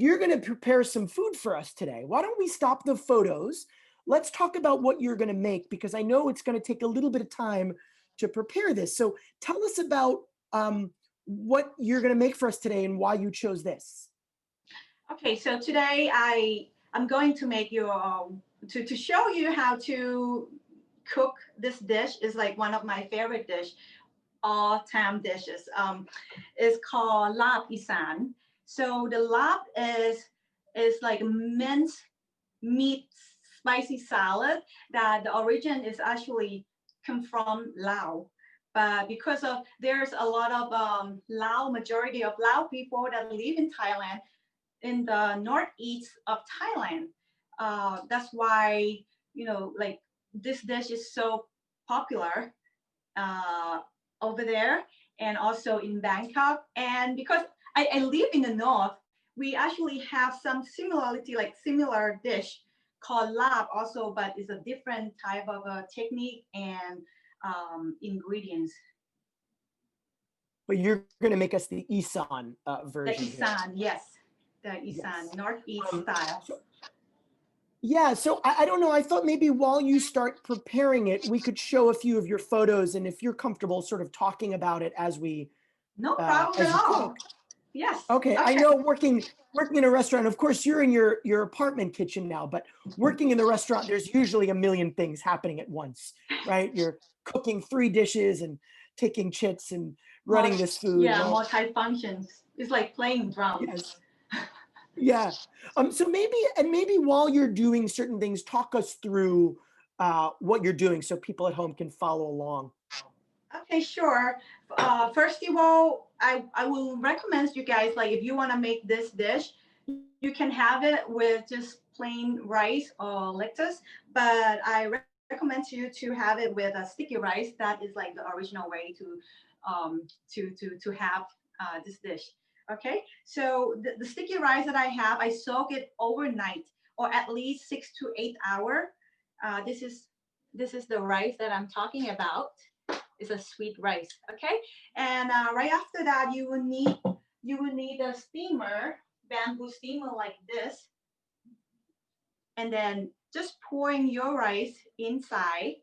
you're going to prepare some food for us today. Why don't we stop the photos? Let's talk about what you're going to make, because I know it's going to take a little bit of time to prepare this. So tell us about what you're going to make for us today and why you chose this. Okay, so today I'm going to make you to show you how to cook this dish. Is like one of my favorite dish, all time dishes. It's called Larb Isan. So the larb is like minced meat spicy salad that the origin is actually come from Laos. But because of there's a lot of Lao majority of Lao people that live in Thailand, in the northeast of Thailand. That's why like this dish is so popular uh, over there, and also in Bangkok. And because I live in the north, we actually have some similarity, like similar dish called lab also, but it's a different type of technique and ingredients. But you're going to make us the Isan The version here. Isan, yes, the Isan, Yes. northeast style. Yeah, so I don't know. I thought maybe while you start preparing it, we could show a few of your photos, and if you're comfortable sort of talking about it as No problem as at you all. cook. Yes. Okay, I know working in a restaurant, of course, you're in your apartment kitchen now, but working in the restaurant, there's usually a million things happening at once, right? You're cooking 3 dishes and taking chits and running this food. Yeah, Well, multi-functions. It's like playing drums. yes. Yeah. So maybe while you're doing certain things, talk us through what you're doing so people at home can follow along. Okay, sure. First of all, I will recommend you guys, like if you want to make this dish, you can have it with just plain rice or lettuce, but I recommend you to have it with a sticky rice. That is like the original way to have this dish. Okay, so the sticky rice that I have, I soak it overnight or at least 6 to 8 hours. This is the rice that I'm talking about. It's a sweet rice. Okay, and right after that, you will need a steamer, bamboo steamer like this, and then just pouring your rice inside,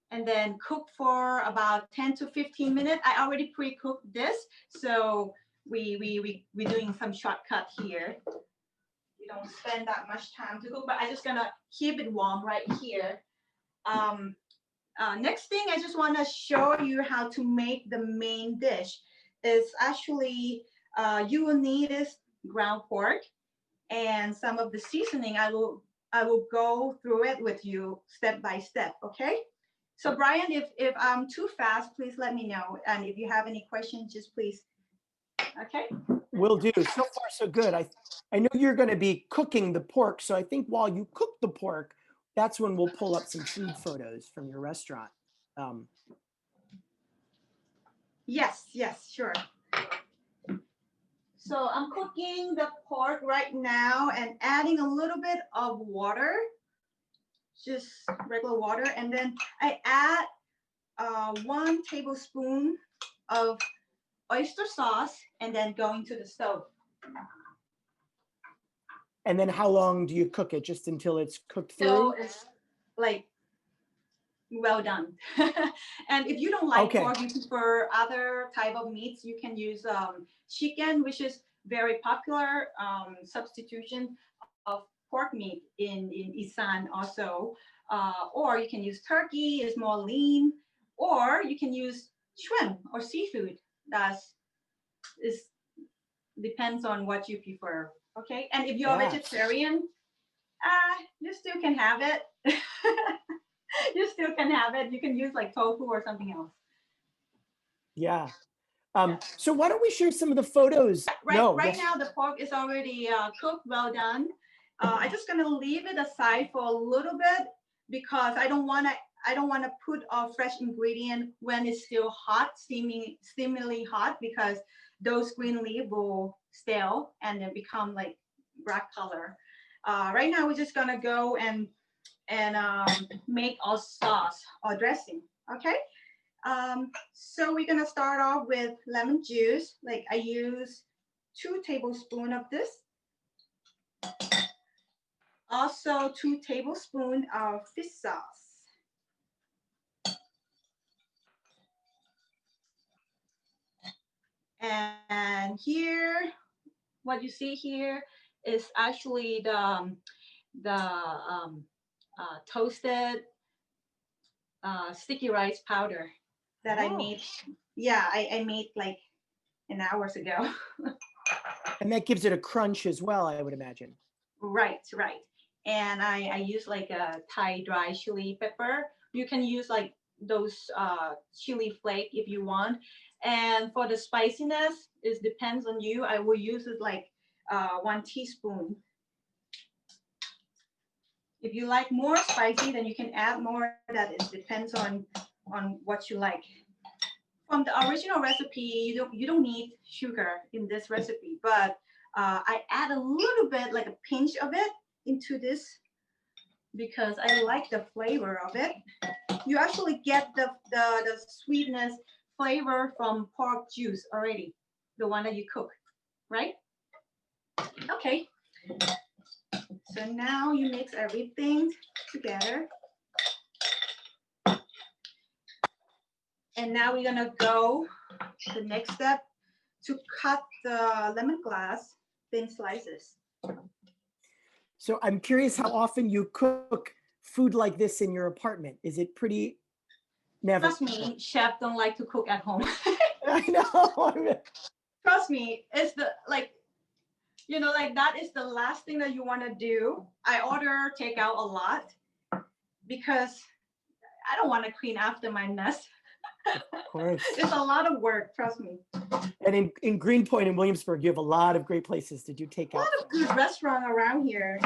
and then cook for about 10 to 15 minutes. I already pre-cooked this, so we're doing some shortcut here. We don't spend that much time to cook, but I'm just gonna keep it warm right here. Um, Next thing, I just want to show you how to make the main dish. It's actually you will need is ground pork and some of the seasoning. I will go through it with you step by step. Okay. So Brian, if I'm too fast, please let me know. And if you have any questions, just please. Okay. Will do. So far, so good. I know you're going to be cooking the pork, so I think while you cook the pork, that's when we'll pull up some food photos from your restaurant. Yes, sure. So I'm cooking the pork right now and adding a little bit of water, just regular water, and then I add 1 tablespoon of oyster sauce, and then going to the stove. And then how long do you cook it? Just until it's cooked through? So it's like well done. And if you don't like pork, you prefer other type of meats, you can use chicken, which is very popular substitution of pork meat in Isan also. Or you can use turkey, it's more lean, or you can use shrimp or seafood. That's is depends on what you prefer. Okay, and if you're a vegetarian, you still can have it. You still can have it. You can use like tofu or something else. Yeah. So why don't we share some of the photos? Right now the pork is already cooked, well done. I'm just gonna leave it aside for a little bit because I don't wanna put a fresh ingredient when it's still hot, steamingly hot, because those green leaves will stale and then become like black color. Right now we're just gonna go and make our sauce or dressing. Okay. So we're gonna start off with lemon juice. Like I use 2 tablespoons of this. also 2 tablespoons of fish sauce. And here, what you see here is actually the toasted sticky rice powder that I made. Yeah, I made like an hours ago. And that gives it a crunch as well, I would imagine. Right, right. And I use like a Thai dry chili pepper. You can use like those chili flake if you want. And for the spiciness, it depends on you. I will use it like 1 teaspoon. If you like more spicy, then you can add more. That it depends on what you like. From the original recipe, you don't need sugar in this recipe, but I add a little bit, like a pinch of it, into this because I like the flavor of it. You actually get the sweetness flavor from pork juice already, the one that you cook, right? Okay. So now you mix everything together. And now we're gonna go the next step to cut the lemongrass thin slices. So I'm curious how often you cook food like this in your apartment. Is it pretty? Never. Trust me, chefs don't like to cook at home. I know. Trust me, it's the like, like that is the last thing that you want to do. I order takeout a lot because I don't want to clean after my mess. Of course. It's a lot of work, trust me. And in Greenpoint and Williamsburg, you have a lot of great places to do takeout. A lot of good restaurants around here,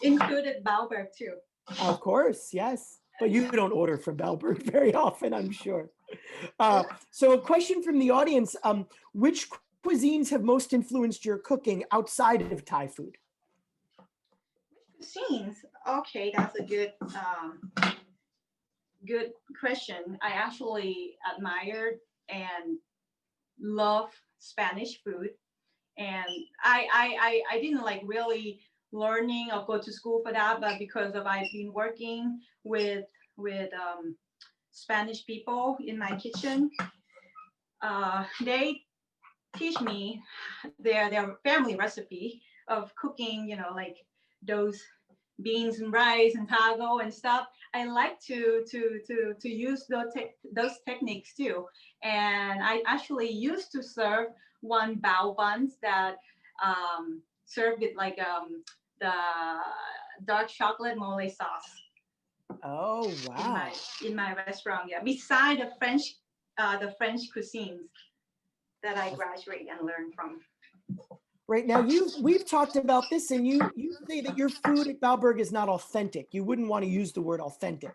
included Baoburg too. Of course, yes. But you don't order from Baoburg very often, I'm sure. So a question from the audience, which cuisines have most influenced your cooking outside of Thai food? Which cuisines? Okay, that's a good good question. I actually admire and love Spanish food. And I didn't like really learning or go to school for that, but because of I've been working with Spanish people in my kitchen, they teach me their family recipe of cooking, like those beans and rice and taco and stuff. I like to use those techniques too. And I actually used to serve one bao buns that served with like the dark chocolate mole sauce. Oh wow! In my restaurant, yeah. Beside the French cuisines that I graduate and learn from. Right now, we've talked about this, and you say that your food at Baoburg is not authentic. You wouldn't want to use the word authentic.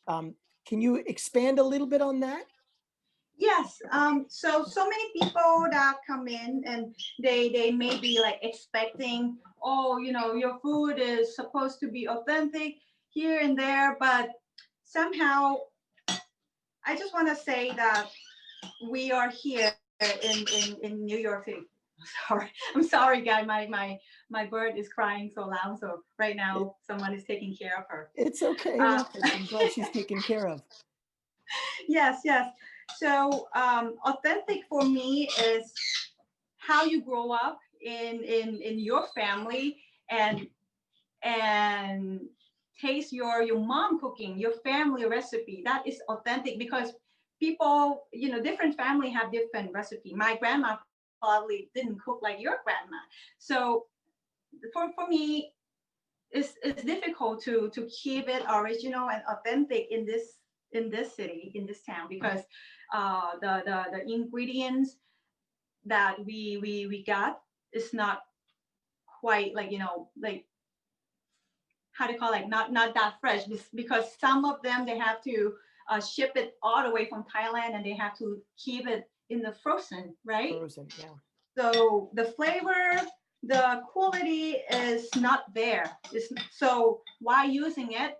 Can you expand a little bit on that? Yes. So many people that come in and they may be like expecting, oh, your food is supposed to be authentic here and there, but somehow I just want to say that we are here in New York City. I'm sorry, guys. My bird is crying so loud. So right now, someone is taking care of her. It's okay. I'm glad she's taken care of. Yes, yes. So authentic for me is how you grow up in your family and taste your mom cooking, your family recipe. That is authentic because people, different family have different recipe. My grandma probably didn't cook like your grandma. So for me, it's difficult to keep it original and authentic in this city, in this town, because the ingredients that we got is not quite like like how to call it, not that fresh, because some of them they have to ship it all the way from Thailand and they have to keep it in the frozen, right? Frozen, yeah. So the flavor, the quality is not there. So why using it?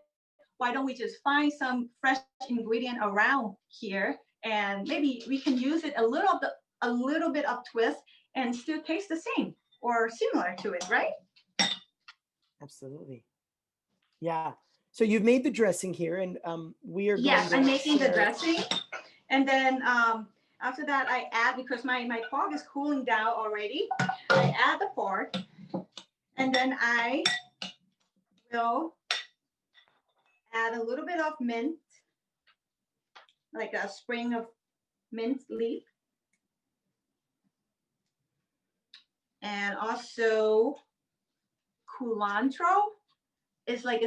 Why don't we just find some fresh ingredient around here and maybe we can use it a little bit of twist and still taste the same or similar to it, right? Absolutely. Yeah. So you've made the dressing here, and we are going Yes, to I'm making the share it. dressing. And then after that, I add, because my pork is cooling down already, I add the pork. And then I will add a little bit of mint, like a sprig of mint leaf. And also culantro is like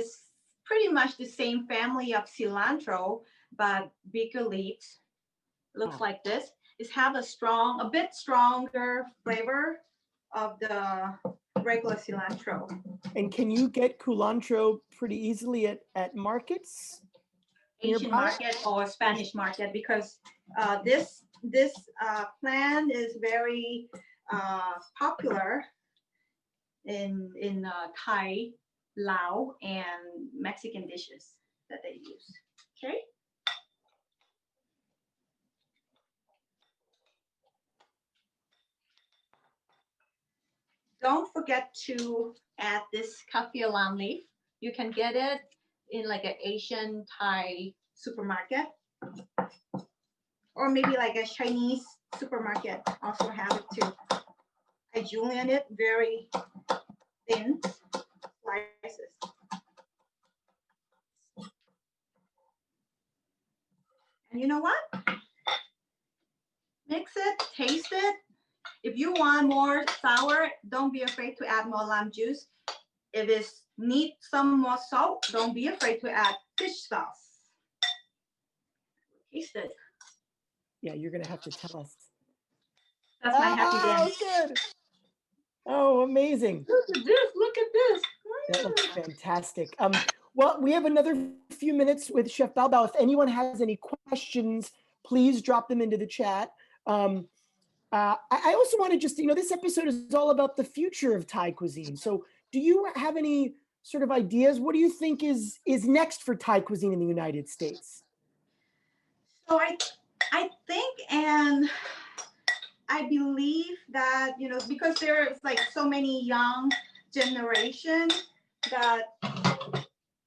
pretty much the same family of cilantro, but bigger leaves. Looks Wow. like this. It have a bit stronger flavor of the regular cilantro. And can you get culantro pretty easily at markets Asian nearby? market or Spanish market, because this plant is very popular in Thai, Lao, and Mexican dishes that they use. Okay. Don't forget to add this kaffir alarm leaf. You can get it in like an Asian Thai supermarket, or maybe like a Chinese supermarket also have it too. I julienne it very thin slices. And you know what? Mix it, taste it. If you want more sour, don't be afraid to add more lime juice. If it need some more salt, don't be afraid to add fish sauce. Taste it. Yeah, you're gonna have to tell us. That's my happy Oh, dance. good. Oh, amazing. Look at this. Look at this. That looks fantastic. Well, we have another few minutes with Chef Baobao. If anyone has any questions, please drop them into the chat. I also want to just, this episode is all about the future of Thai cuisine. So do you have any sort of ideas? What do you think is next for Thai cuisine in the United States? So I think, and I believe that, because there's like so many young generation that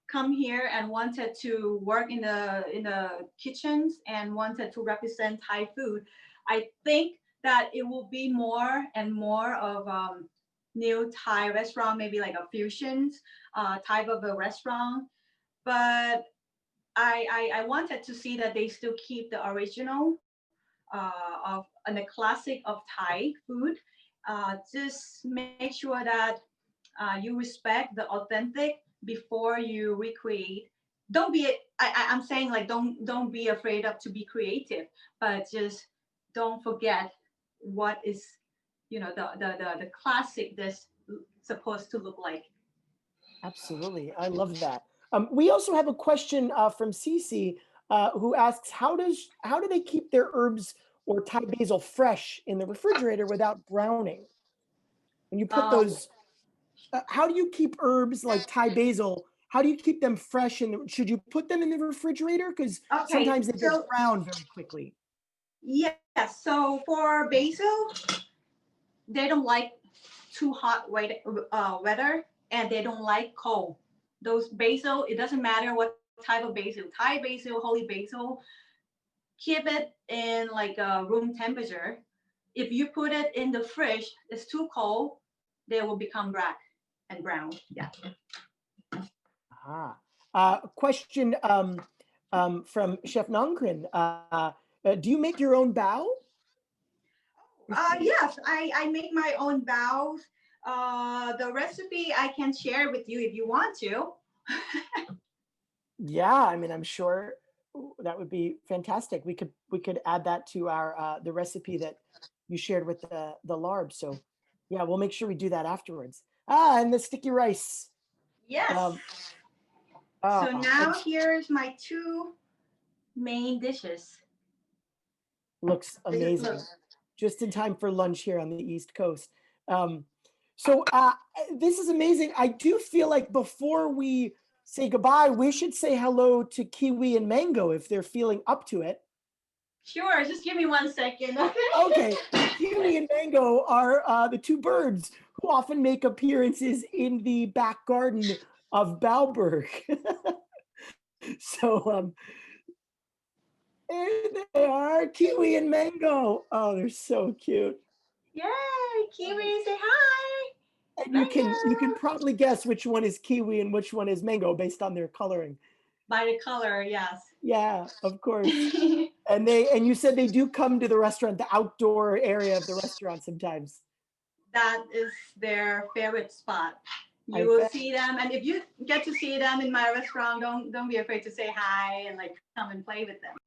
come here and wanted to work in the kitchens and wanted to represent Thai food. I think that it will be more and more of new Thai restaurant, maybe like a fusion type of a restaurant. But I wanted to see that they still keep the original of and the classic of Thai food. Just make sure that you respect the authentic before you recreate. Don't be I'm saying, like, don't be afraid of to be creative, but just don't forget what is, the classic that's supposed to look like. Absolutely. I love that. We also have a question from Cece who asks, how do they keep their herbs or Thai basil fresh in the refrigerator without browning? When you put Um, those, how do you keep herbs like Thai basil? How do you keep them fresh? Should you put them in the refrigerator? Because okay, sometimes they get so brown very quickly. yes, so for basil, they don't like too hot weather, and they don't like cold. Those basil, it doesn't matter what type of basil, Thai basil, holy basil, keep it in like a room temperature. If you put it in the fridge, it's too cold, they will become black and brown. Yeah. Question from Chef Nongkrin. Do you make your own bao? Yes, I make my own baos. The recipe I can share with you if you want to. Yeah, I mean, I'm sure that would be fantastic. We could add that to our the recipe that you shared with the Larb. So yeah, we'll make sure we do that afterwards. And the sticky rice. Yes. Um, So now it's here's my two main dishes. looks Look. amazing. Just in time for lunch here on the East Coast. Um, so this is amazing. I do feel like before we say goodbye, we should say hello to Kiwi and Mango if they're feeling up to it. Sure, just give me 1 second, okay? Okay, Kiwi and Mango are the two birds who often make appearances in the back garden of Baoburg. So there they are, kiwi and mango. Oh, they're so cute. Yay, Kiwi, say hi. And you can Mango. probably guess which one is kiwi and which one is mango based on their coloring. By the color, yes. Yeah, of course. And you said they do come to the restaurant, the outdoor area of the restaurant sometimes. That is their favorite spot. I You will bet. see them, and if you get to see them in my restaurant, don't be afraid to say hi and like come and play with them.